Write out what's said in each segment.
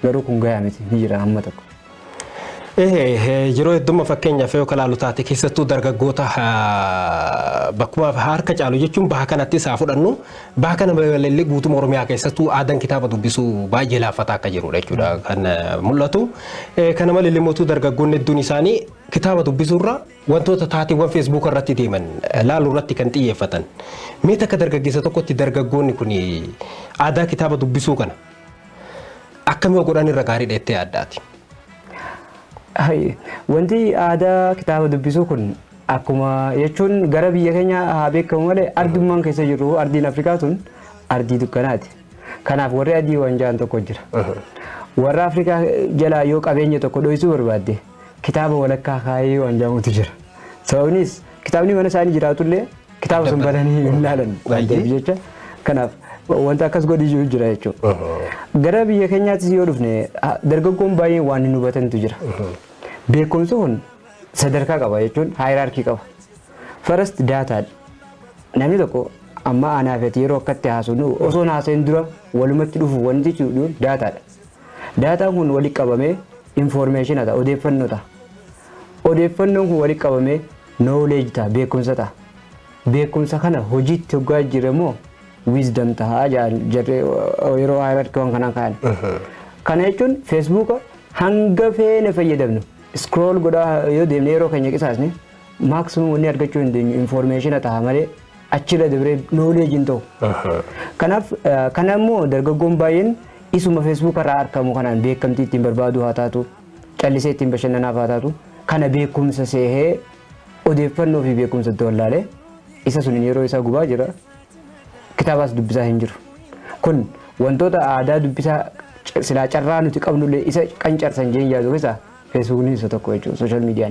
garuu kun gahaa miti ni jira amma tokko. Yeroo heddummaa fakkeenyaaf yoo kalaalu taate keessattuu dargaggoota bakkuma harka caalu jechuun baha kanatti isaa fudhannu baha kana balalilee guutuma Oromiyaa keessattuu aadaan kitaaba dubbisuu baay'ee laaffataa akka jirudha jechuudha kan mul'atu. Kana malee mootuu dargaggoonni hedduun isaanii kitaaba dubbisuurra wantoota taateewwan Facebook irratti deeman laaluu irratti kan xiyyeeffatan. Mee akka dargaggeessa tokkotti dargaggoonni kun aadaa kitaaba dubbisuu kana akkamiin godhan irra gaariidha jettee yaaddaati? Wanti aadaa kitaaba dubbisuu kun akkuma jechuun gara biyya keenya haa beekamu malee ardummaan keessa jiru ardiin Afrikaa tun ardii dukkanaati. Kanaaf warri adii wanjaan tokko jira. Warra Afrikaa jalaa yoo qabeenya tokko dho'isuu barbaadde kitaaba walakkaa kaayee wanjaamutu jira. Sababnis kitaabni mana isaanii jiraatullee kitaaba sun bananii hin ilaalan jecha kanaaf wanta akkas godhii jira jechuudha. Gara biyya keenyaattis yoo dhufne dargaggoon baay'een waan hin hubatantu jira. Beekumsi kun sadarkaa qaba jechuun haayiraarkii qaba. First daataadha. Namni tokko amma anaafeti yeroo akkatti haasofnu osoo haasa'in dura walumatti dhufu wanti jechuun daataadha. Daataan kun walitti qabamee information ta'a odeeffannoo ta'a. Odeeffannoon kun walitti qabamee knowledge ta'a beekumsa ta'a. Beekumsa kana hojiitti hoggaa jiramoo wisdom ta'a jarree yeroo haayiraarkii waan kanaan ka'an. Kana jechuun Facebook hanga feene fayyadamnu scroll godhaa yoo deemne yeroo keenya qisaasne maximum wanni argachuu hin dandeenyu information ta'a malee achirra dabree knowledge hin ta'u. Kanaaf kana immoo dargaggoon baay'een isuma Facebook irraa argamu kanaan beekamtii ittiin barbaadu haa taatu callisee ittiin bashannanaaf haa taatu kana beekumsa seehee odeeffannoo fi beekumsa itti wallaalee isa sun yeroo isaa gubaa jira kitaabas dubbisaa hin jiru. Kun wantoota aadaa dubbisaa silaa carraa nuti qabnullee isa qancarsan jeen yaadu keessaa Facebook isa tokko jechuudha social media.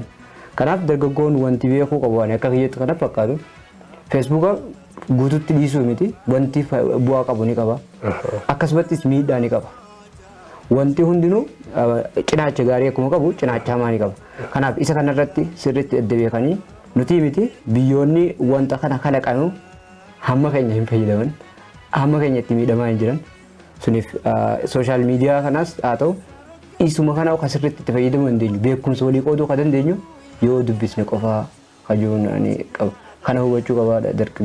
Kanaaf dargaggoon wanti beekuu qabu waan akka kiyyatti kana fakkaatu Facebook guututti dhiisuu miti wanti bu'aa qabu ni qaba. Akkasumattis miidhaa ni qaba. Wanti hundinuu cinaacha gaarii akkuma qabu cinaacha hamaa ni qaba. Kanaaf isa kanarratti sirriitti adda beekanii nuti miti biyyoonni wanta kana kalaqanu hamma keenya hin fayyadaman hamma keenya itti miidhamaa hin jiran suniif social media kanas haa ta'u isuma kana akka sirriitti itti fayyadamuu dandeenyu beekumsa walii qooduu kan dandeenyu yoo dubbisne qofaa hajuun ani qaba kana hubachuu qaba dargaggeessi.